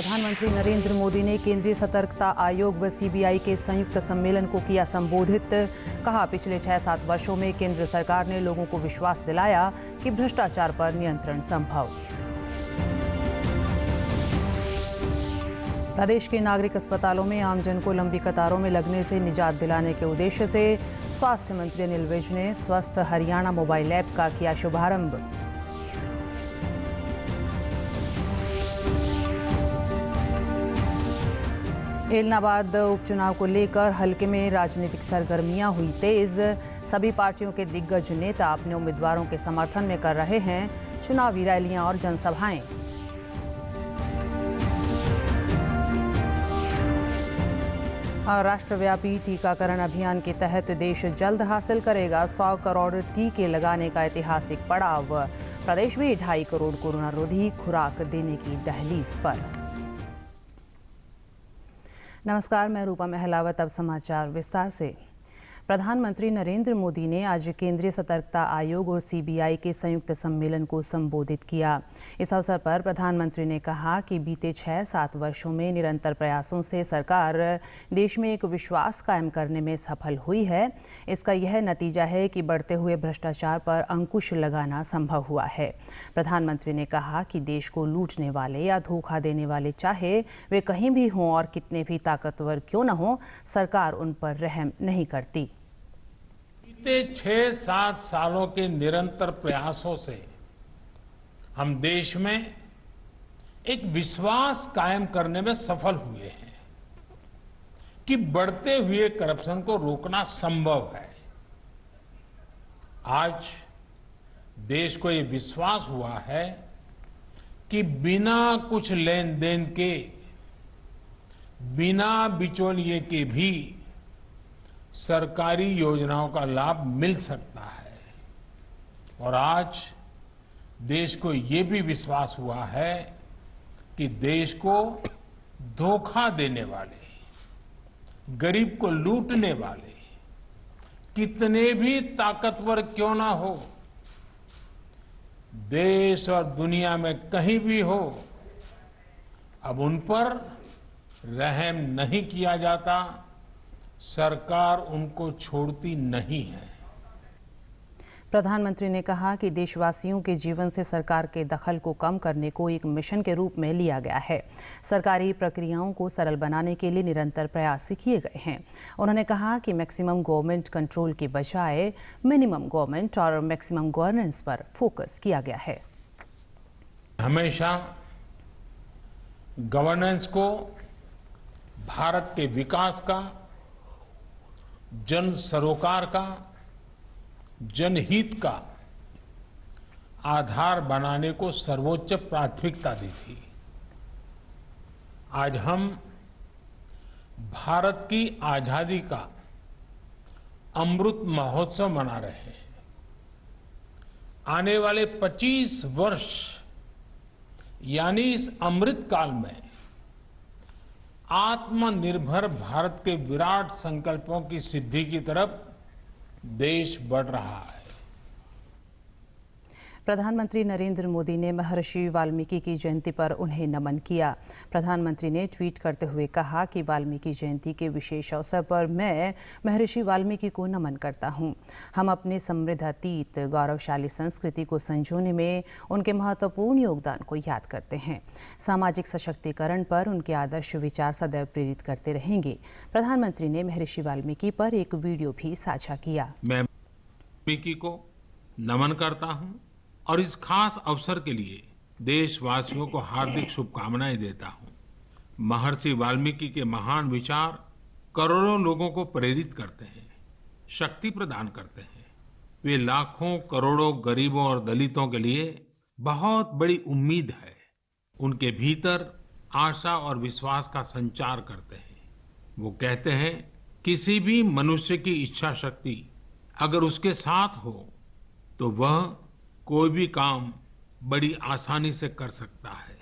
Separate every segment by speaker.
Speaker 1: प्रधानमंत्री नरेंद्र मोदी ने केंद्रीय सतर्कता आयोग व सीबीआई के संयुक्त सम्मेलन को किया संबोधित। कहा, पिछले 6-7 वर्षों में केंद्र सरकार ने लोगों को विश्वास दिलाया कि भ्रष्टाचार पर नियंत्रण संभव। प्रदेश के नागरिक अस्पतालों में आमजन को लंबी कतारों में लगने से निजात दिलाने के उद्देश्य से स्वास्थ्य मंत्री अनिल विज ने स्वस्थ हरियाणा मोबाइल ऐप का किया शुभारंभ। एलनाबाद उपचुनाव को लेकर हलके में राजनीतिक सरगर्मियां हुई तेज। सभी पार्टियों के दिग्गज नेता अपने उम्मीदवारों के समर्थन में कर रहे हैं चुनावी रैलियां और जनसभाएं। राष्ट्रव्यापी टीकाकरण अभियान के तहत देश जल्द हासिल करेगा 100 करोड़ टीके लगाने का ऐतिहासिक पड़ाव। प्रदेश में 2.5 करोड़ कोरोना रोधी खुराक देने की दहलीज पर। नमस्कार, मैं रूपा महलावत। अब समाचार विस्तार से। प्रधानमंत्री नरेंद्र मोदी ने आज केंद्रीय सतर्कता आयोग और सीबीआई के संयुक्त सम्मेलन को संबोधित किया। इस अवसर पर प्रधानमंत्री ने कहा कि बीते 6-7 वर्षों में निरंतर प्रयासों से सरकार देश में एक विश्वास कायम करने में सफल हुई है। इसका यह नतीजा है कि बढ़ते हुए भ्रष्टाचार पर अंकुश लगाना संभव हुआ है। प्रधानमंत्री ने कहा कि देश को लूटने वाले या धोखा देने वाले, चाहे वे कहीं भी हों और कितने भी ताकतवर क्यों न हों, सरकार उन पर रहम नहीं करती।
Speaker 2: बीते 6-7 सालों के निरंतर प्रयासों से हम देश में एक विश्वास कायम करने में सफल हुए हैं कि बढ़ते हुए करप्शन को रोकना संभव है। आज देश को ये विश्वास हुआ है कि बिना कुछ लेन देन के, बिना बिचौलिए के भी सरकारी योजनाओं का लाभ मिल सकता है। और आज देश को ये भी विश्वास हुआ है कि देश को धोखा देने वाले, गरीब को लूटने वाले कितने भी ताकतवर क्यों ना हो, देश और दुनिया में कहीं भी हो, अब उन पर रहम नहीं किया जाता। सरकार उनको छोड़ती नहीं है।
Speaker 1: प्रधानमंत्री ने कहा कि देशवासियों के जीवन से सरकार के दखल को कम करने को एक मिशन के रूप में लिया गया है। सरकारी प्रक्रियाओं को सरल बनाने के लिए निरंतर प्रयास किए गए हैं। उन्होंने कहा कि मैक्सिमम गवर्नमेंट कंट्रोल के बजाय मिनिमम गवर्नमेंट और मैक्सिमम गवर्नेंस पर फोकस किया गया है।
Speaker 2: हमेशा गवर्नेंस को भारत के विकास का, जन सरोकार का, जनहित का आधार बनाने को सर्वोच्च प्राथमिकता दी थी। आज हम भारत की आजादी का अमृत महोत्सव मना रहे हैं। आने वाले 25 वर्ष यानी इस अमृत काल में आत्मनिर्भर भारत के विराट संकल्पों की सिद्धि की तरफ देश बढ़ रहा है।
Speaker 1: प्रधानमंत्री नरेंद्र मोदी ने महर्षि वाल्मीकि की जयंती पर उन्हें नमन किया। प्रधानमंत्री ने ट्वीट करते हुए कहा कि वाल्मीकि जयंती के विशेष अवसर पर मैं महर्षि वाल्मीकि को नमन करता हूं। हम अपने समृद्ध अतीत, गौरवशाली संस्कृति को संजोने में उनके महत्वपूर्ण योगदान को याद करते हैं। सामाजिक सशक्तिकरण पर उनके आदर्श विचार सदैव प्रेरित करते रहेंगे। प्रधानमंत्री ने महर्षि वाल्मीकि पर एक वीडियो भी साझा किया।
Speaker 2: मैं वाल्मीकि को नमन करता हूं और इस खास अवसर के लिए देशवासियों को हार्दिक शुभकामनाएं देता हूं। महर्षि वाल्मीकि के महान विचार करोड़ों लोगों को प्रेरित करते हैं, शक्ति प्रदान करते हैं। वे लाखों करोड़ों गरीबों और दलितों के लिए बहुत बड़ी उम्मीद है। उनके भीतर आशा और विश्वास का संचार करते हैं। वो कहते हैं, किसी भी मनुष्य की इच्छा शक्ति अगर उसके साथ हो तो वह कोई भी काम बड़ी आसानी से कर सकता है।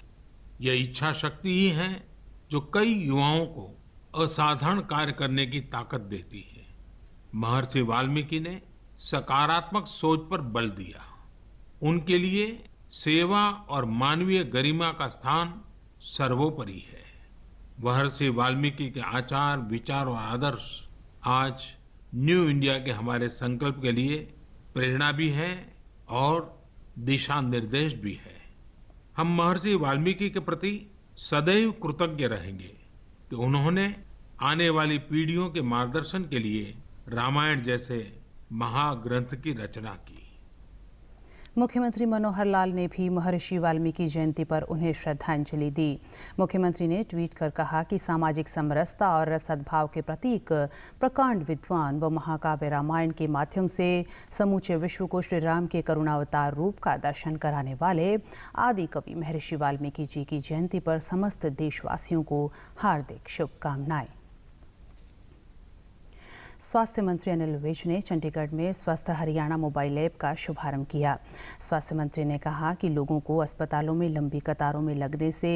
Speaker 2: यह इच्छा शक्ति ही है जो कई युवाओं को असाधारण कार्य करने की ताकत देती है। महर्षि वाल्मीकि ने सकारात्मक सोच पर बल दिया। उनके लिए सेवा और मानवीय गरिमा का स्थान सर्वोपरि है। महर्षि वाल्मीकि के आचार, विचार और आदर्श आज न्यू इंडिया के हमारे संकल्प के लिए प्रेरणा भी है और दिशा निर्देश भी है। हम महर्षि वाल्मीकि के प्रति सदैव कृतज्ञ रहेंगे कि उन्होंने आने वाली पीढ़ियों के मार्गदर्शन के लिए रामायण जैसे महाग्रंथ की रचना की।
Speaker 1: मुख्यमंत्री मनोहर लाल ने भी महर्षि वाल्मीकि जयंती पर उन्हें श्रद्धांजलि दी। मुख्यमंत्री ने ट्वीट कर कहा कि सामाजिक समरसता और सद्भाव के प्रतीक प्रकांड विद्वान व महाकाव्य रामायण के माध्यम से समूचे विश्व को श्री राम के करुणावतार रूप का दर्शन कराने वाले आदि कवि महर्षि वाल्मीकि जी की जयंती पर समस्त देशवासियों को हार्दिक शुभकामनाएं। स्वास्थ्य मंत्री अनिल विज ने चंडीगढ़ में स्वस्थ हरियाणा मोबाइल ऐप का शुभारंभ किया। स्वास्थ्य मंत्री ने कहा कि लोगों को अस्पतालों में लंबी कतारों में लगने से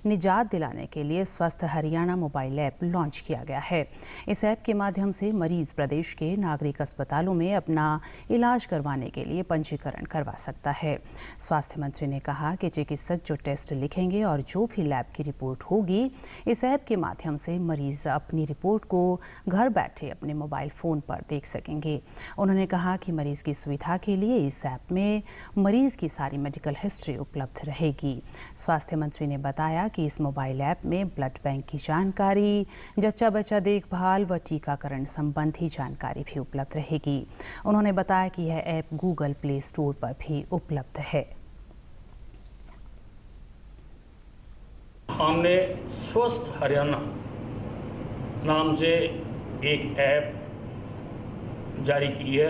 Speaker 1: निजात दिलाने के लिए स्वस्थ हरियाणा मोबाइल ऐप लॉन्च किया गया है। इस ऐप के माध्यम से मरीज प्रदेश के नागरिक अस्पतालों में अपना इलाज करवाने के लिए पंजीकरण करवा सकता है। स्वास्थ्य मंत्री ने कहा कि चिकित्सक जो टेस्ट लिखेंगे और जो भी लैब की रिपोर्ट होगी, इस ऐप के माध्यम से मरीज अपनी रिपोर्ट को घर बैठे अपने मोबाइल फोन पर देख सकेंगे। उन्होंने कहा कि मरीज की सुविधा के लिए इस ऐप में मरीज की सारी मेडिकल हिस्ट्री उपलब्ध रहेगी। स्वास्थ्य मंत्री ने बताया कि इस मोबाइल ऐप में ब्लड बैंक की जानकारी, जच्चा बच्चा देखभाल व टीकाकरण संबंधी जानकारी भी उपलब्ध रहेगी। उन्होंने बताया कि यह ऐप गूगल प्ले स्टोर पर भी उपलब्ध है।
Speaker 3: हमने स्वस्थ हरियाणा नाम से एक ऐप जारी की है,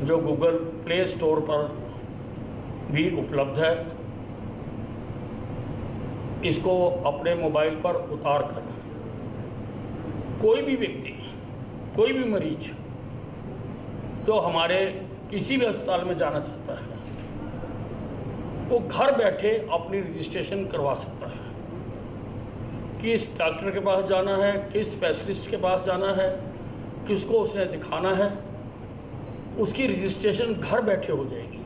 Speaker 3: जो गूगल प्ले स्टोर पर भी उपलब्ध है। इसको अपने मोबाइल पर उतार कर कोई भी व्यक्ति, कोई भी मरीज जो हमारे किसी भी अस्पताल में जाना चाहता है, वो घर बैठे अपनी रजिस्ट्रेशन करवा सकता है। किस डॉक्टर के पास जाना है, किस स्पेशलिस्ट के पास जाना है, किसको उसने दिखाना है, उसकी रजिस्ट्रेशन घर बैठे हो जाएगी।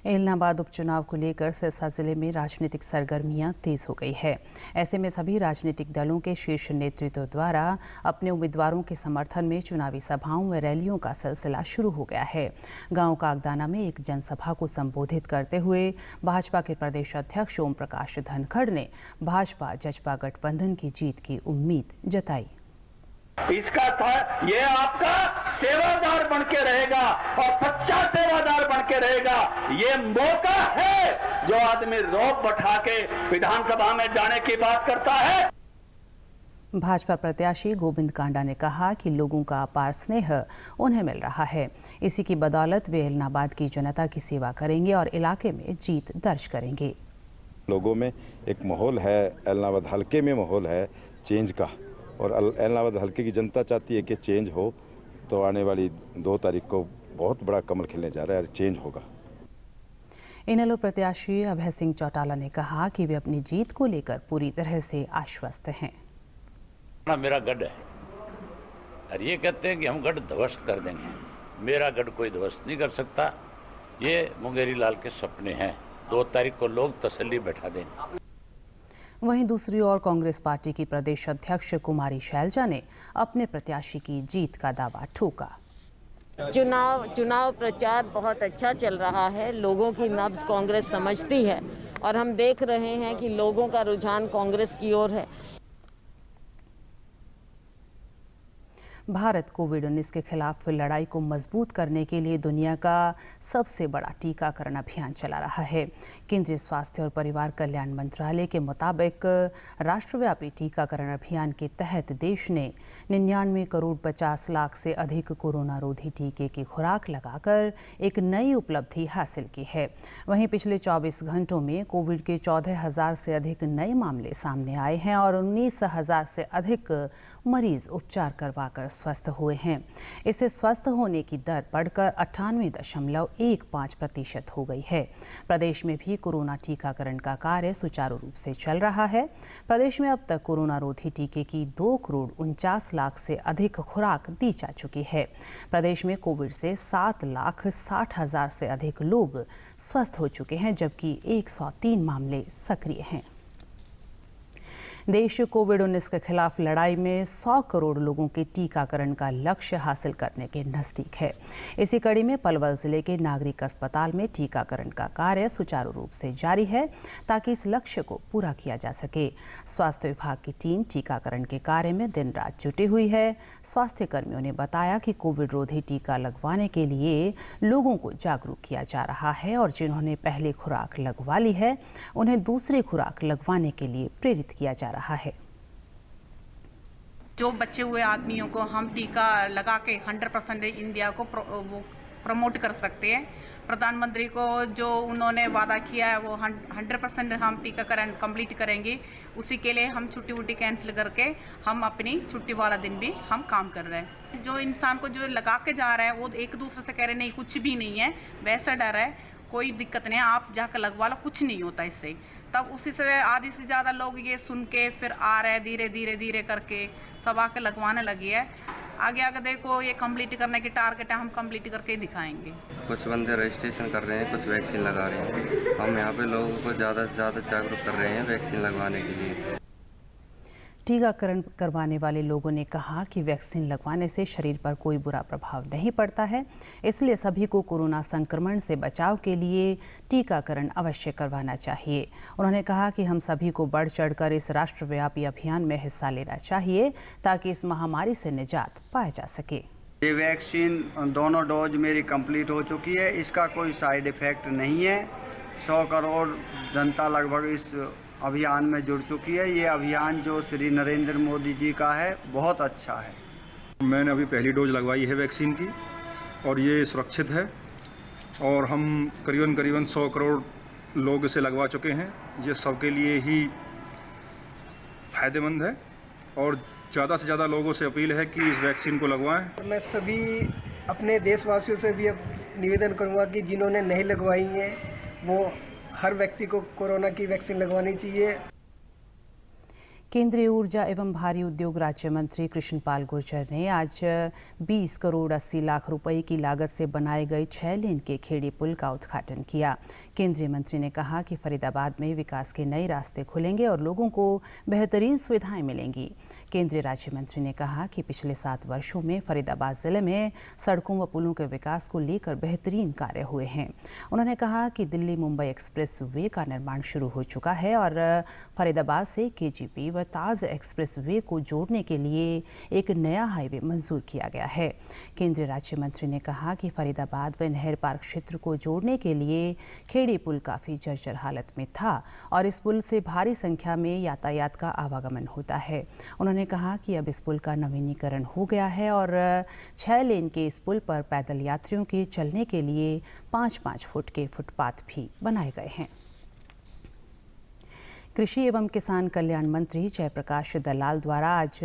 Speaker 1: एलनाबाद उपचुनाव को लेकर सिरसा जिले में राजनीतिक सरगर्मियां तेज हो गई है। ऐसे में सभी राजनीतिक दलों के शीर्ष नेतृत्व द्वारा अपने उम्मीदवारों के समर्थन में चुनावी सभाओं व रैलियों का सिलसिला शुरू हो गया है। गांव कागदाना में एक जनसभा को संबोधित करते हुए भाजपा के प्रदेश अध्यक्ष ओम प्रकाश धनखड़ ने भाजपा जजपा गठबंधन की जीत की उम्मीद जताई।
Speaker 4: इसका ये आपका सेवादार बन के रहेगा और सच्चा सेवादार बन के रहेगा। ये मौका है जो आदमी रोब बैठा के विधानसभा में जाने की बात करता है।
Speaker 1: भाजपा प्रत्याशी गोविंद कांडा ने कहा कि लोगों का अपार स्नेह उन्हें मिल रहा है। इसी की बदौलत वे एलनाबाद की जनता की सेवा करेंगे और इलाके में जीत दर्ज करेंगे।
Speaker 5: लोगों में एक माहौल है, एलनाबाद हल्के में माहौल है चेंज का, और एलनाबाद हल्के की जनता चाहती है कि चेंज हो। तो आने वाली 2 तारीख को बहुत बड़ा कमल खिलने जा रहा है, चेंज होगा।
Speaker 1: इनेलो प्रत्याशी अभय सिंह चौटाला ने कहा कि वे अपनी जीत को लेकर पूरी तरह से आश्वस्त हैं।
Speaker 6: मेरा गढ़ है और ये कहते हैं कि हम गढ़ ध्वस्त कर देंगे। मेरा गढ़ कोई ध्वस्त नहीं कर सकता। ये मुंगेरी लाल के सपने हैं। 2 तारीख को लोग तसल्ली बैठा देंगे।
Speaker 1: वहीं दूसरी ओर कांग्रेस पार्टी की प्रदेश अध्यक्ष कुमारी शैलजा ने अपने प्रत्याशी की जीत का दावा ठोका।
Speaker 7: चुनाव प्रचार बहुत अच्छा चल रहा है। लोगों की नब्ज कांग्रेस समझती है और हम देख रहे हैं कि लोगों का रुझान कांग्रेस की ओर है।
Speaker 1: भारत कोविड-19 के खिलाफ लड़ाई को मजबूत करने के लिए दुनिया का सबसे बड़ा टीकाकरण अभियान चला रहा है। केंद्रीय स्वास्थ्य और परिवार कल्याण मंत्रालय के मुताबिक राष्ट्रव्यापी टीकाकरण अभियान के तहत देश ने 99 करोड़ 50 लाख से अधिक कोरोना रोधी टीके की खुराक लगाकर एक नई उपलब्धि हासिल की है। वहीं पिछले 24 घंटों में कोविड के 14,000 से अधिक नए मामले सामने आए हैं और 19,000 से अधिक मरीज उपचार करवाकर स्वस्थ हुए हैं। इससे स्वस्थ होने की दर बढ़कर 98.15% हो गई है। प्रदेश में भी कोरोना टीकाकरण का कार्य सुचारू रूप से चल रहा है। प्रदेश में अब तक कोरोना रोधी टीके की 2,49 लाख से अधिक खुराक दी जा चुकी है। प्रदेश में कोविड से 7,60,000 से अधिक लोग स्वस्थ हो चुके हैं, जबकि 103 मामले सक्रिय हैं। देश कोविड-19 के खिलाफ लड़ाई में 100 करोड़ लोगों के टीकाकरण का लक्ष्य हासिल करने के नज़दीक है। इसी कड़ी में पलवल जिले के नागरिक अस्पताल में टीकाकरण का कार्य सुचारू रूप से जारी है, ताकि इस लक्ष्य को पूरा किया जा सके। स्वास्थ्य विभाग की टीम टीकाकरण के कार्य में दिन रात जुटी हुई है। स्वास्थ्य कर्मियों ने बताया कि कोविड रोधी टीका लगवाने के लिए लोगों को जागरूक किया जा रहा है और जिन्होंने पहली खुराक लगवा ली है, उन्हें दूसरी खुराक लगवाने के लिए प्रेरित किया जा रहा है।
Speaker 8: जो बचे हुए आदमियों को हम टीका लगा के 100% इंडिया को प्रमोट कर सकते हैं। प्रधानमंत्री को जो उन्होंने वादा किया है वो 100% हम टीकाकरण कंप्लीट करेंगे। उसी के लिए हम छुट्टी वुट्टी कैंसिल करके हम अपनी छुट्टी वाला दिन भी हम काम कर रहे हैं। जो इंसान को जो लगा के जा रहा है वो एक दूसरे से कह रहे नहीं कुछ भी नहीं है, वैसा डर है, कोई दिक्कत नहीं है, आप जाकर लगवा लो, कुछ नहीं होता इससे। तब उसी से आधी से ज़्यादा लोग ये सुन के फिर आ रहे हैं, धीरे धीरे धीरे करके सब आके लगवाने लगी है। आगे आगे देखो ये कंप्लीट करने की टारगेट है, हम कंप्लीट करके ही दिखाएंगे।
Speaker 9: कुछ बंदे रजिस्ट्रेशन कर रहे हैं, कुछ वैक्सीन लगा रहे हैं। हम यहाँ पे लोगों को ज़्यादा से ज़्यादा जागरूक कर रहे हैं वैक्सीन लगवाने के लिए।
Speaker 1: टीकाकरण करवाने वाले लोगों ने कहा कि वैक्सीन लगवाने से शरीर पर कोई बुरा प्रभाव नहीं पड़ता है, इसलिए सभी को कोरोना संक्रमण से बचाव के लिए टीकाकरण अवश्य करवाना चाहिए। उन्होंने कहा कि हम सभी को बढ़ चढ़कर इस राष्ट्रव्यापी अभियान में हिस्सा लेना चाहिए, ताकि इस महामारी से निजात पाया जा सके।
Speaker 10: ये वैक्सीन दोनों डोज मेरी कंप्लीट हो चुकी है, इसका कोई साइड इफ़ेक्ट नहीं है। 100 करोड़ जनता लगभग इस अभियान में जुड़ चुकी है। ये अभियान जो श्री नरेंद्र मोदी जी का है, बहुत अच्छा है।
Speaker 11: मैंने अभी पहली डोज लगवाई है वैक्सीन की और ये सुरक्षित है और हम करीबन 100 करोड़ लोग इसे लगवा चुके हैं। ये सबके लिए ही फायदेमंद है और ज़्यादा से ज़्यादा लोगों से अपील है कि इस वैक्सीन को लगवाएं।
Speaker 12: मैं सभी अपने देशवासियों से भी निवेदन करूंगा कि जिन्होंने नहीं लगवाई है वो हर व्यक्ति को कोरोना की वैक्सीन लगवानी चाहिए।
Speaker 1: केंद्रीय ऊर्जा एवं भारी उद्योग राज्य मंत्री कृष्ण पाल गुर्जर ने आज 20 करोड़ 80 लाख रुपए की लागत से बनाए गए 6 लेन के खेड़ी पुल का उद्घाटन किया। केंद्रीय मंत्री ने कहा कि फरीदाबाद में विकास के नए रास्ते खुलेंगे और लोगों को बेहतरीन सुविधाएं मिलेंगी। केंद्रीय राज्य मंत्री ने कहा कि पिछले 7 वर्षों में फरीदाबाद जिले में सड़कों व पुलों के विकास को लेकर बेहतरीन कार्य हुए हैं। उन्होंने कहा कि दिल्ली मुंबई एक्सप्रेस वे का निर्माण शुरू हो चुका है और फरीदाबाद से केजीपी व ताज एक्सप्रेस वे को जोड़ने के लिए एक नया हाईवे मंजूर किया गया है। केंद्रीय राज्य मंत्री ने कहा कि फरीदाबाद व नहर पार्क क्षेत्र को जोड़ने के लिए खेड़ी पुल काफ़ी जर्जर हालत में था और इस पुल से भारी संख्या में यातायात का आवागमन होता है। उन्होंने कहा कि अब इस पुल का नवीनीकरण हो गया है और 6 लेन के इस पुल पर पैदल यात्रियों के चलने के लिए 5-5 फुट के फुटपाथ भी बनाए गए हैं। कृषि एवं किसान कल्याण मंत्री जयप्रकाश दलाल द्वारा आज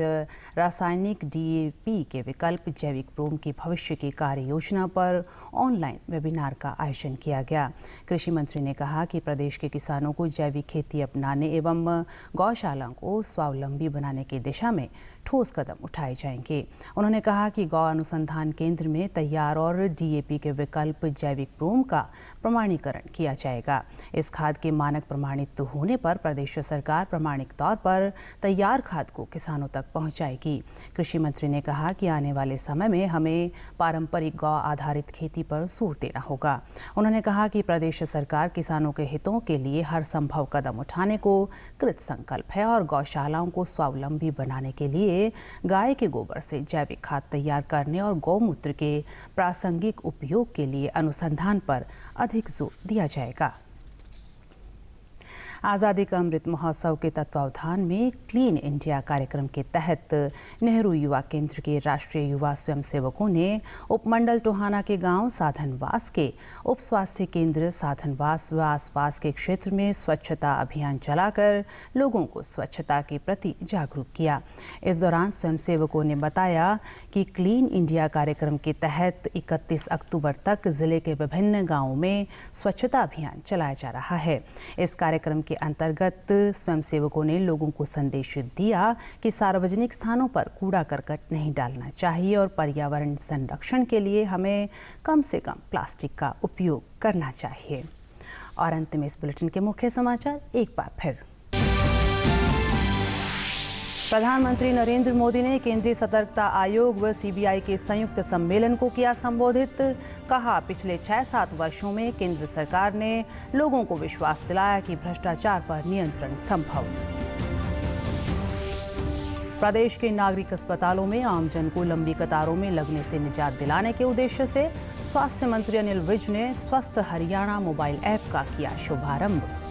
Speaker 1: रासायनिक डीएपी के विकल्प जैविक ब्रोम की भविष्य की कार्य योजना पर ऑनलाइन वेबिनार का आयोजन किया गया। कृषि मंत्री ने कहा कि प्रदेश के किसानों को जैविक खेती अपनाने एवं गौशालाओं को स्वावलंबी बनाने की दिशा में ठोस कदम उठाए जाएंगे। उन्होंने कहा कि गौ अनुसंधान केंद्र में तैयार और डीएपी के विकल्प जैविक ब्रोम का प्रमाणीकरण किया जाएगा। इस खाद के मानक प्रमाणित होने पर प्रदेश सरकार प्रमाणिक तौर पर तैयार खाद को किसानों तक पहुंचाएगी। कृषि मंत्री ने कहा कि आने वाले समय में हमें पारंपरिक गौ आधारित खेती पर जोर देना होगा। उन्होंने कहा कि प्रदेश सरकार किसानों के हितों के लिए हर संभव कदम उठाने को कृत संकल्प है और गौशालाओं को स्वावलंबी बनाने के लिए गाय के गोबर से जैविक खाद तैयार करने और गौमूत्र के प्रासंगिक उपयोग के लिए अनुसंधान पर अधिक जोर दिया जाएगा। आज़ादी का अमृत महोत्सव के तत्वावधान में क्लीन इंडिया कार्यक्रम के तहत नेहरू युवा केंद्र के राष्ट्रीय युवा स्वयंसेवकों ने उपमंडल टोहाना के गांव साधनवास के उप स्वास्थ्य केंद्र साधनवास व आसपास के क्षेत्र में स्वच्छता अभियान चलाकर लोगों को स्वच्छता के प्रति जागरूक किया। इस दौरान स्वयंसेवकों ने बताया कि क्लीन इंडिया कार्यक्रम के तहत 31 अक्टूबर तक जिले के विभिन्न गाँवों में स्वच्छता अभियान चलाया जा रहा है। इस कार्यक्रम के अंतर्गत स्वयंसेवकों ने लोगों को संदेश दिया कि सार्वजनिक स्थानों पर कूड़ा करकट नहीं डालना चाहिए और पर्यावरण संरक्षण के लिए हमें कम से कम प्लास्टिक का उपयोग करना चाहिए। और अंत में इस बुलेटिन के मुख्य समाचार एक बार फिर। प्रधानमंत्री नरेंद्र मोदी ने केंद्रीय सतर्कता आयोग व सीबीआई के संयुक्त सम्मेलन को किया संबोधित। कहा, पिछले 6-7 वर्षों में केंद्र सरकार ने लोगों को विश्वास दिलाया कि भ्रष्टाचार पर नियंत्रण संभव। प्रदेश के नागरिक अस्पतालों में आमजन को लंबी कतारों में लगने से निजात दिलाने के उद्देश्य से स्वास्थ्य मंत्री अनिल विज ने स्वस्थ हरियाणा मोबाइल ऐप का किया शुभारंभ।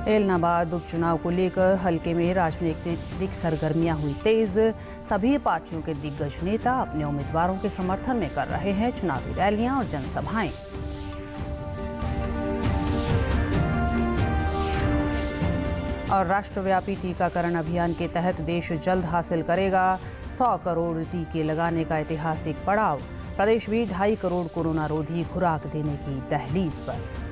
Speaker 1: एलनाबाद उपचुनाव को लेकर हलके में राजनीतिक सरगर्मियां हुई तेज। सभी पार्टियों के दिग्गज नेता अपने उम्मीदवारों के समर्थन में कर रहे हैं चुनावी रैलियां और जनसभाएं। और राष्ट्रव्यापी टीकाकरण अभियान के तहत देश जल्द हासिल करेगा 100 करोड़ टीके लगाने का ऐतिहासिक पड़ाव। प्रदेश भी 2.5 करोड़ कोरोना रोधी खुराक देने की दहलीज पर।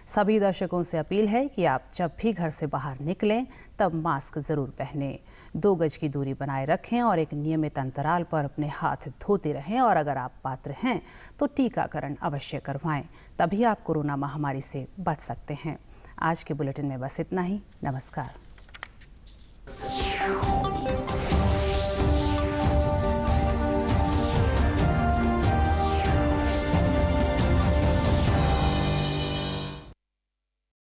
Speaker 1: सभी दर्शकों से अपील है कि आप जब भी घर से बाहर निकलें तब मास्क जरूर पहनें, 2 गज की दूरी बनाए रखें और एक नियमित अंतराल पर अपने हाथ धोते रहें। और अगर आप पात्र हैं तो टीकाकरण अवश्य करवाएं, तभी आप कोरोना महामारी से बच सकते हैं। आज के बुलेटिन में बस इतना ही। नमस्कार।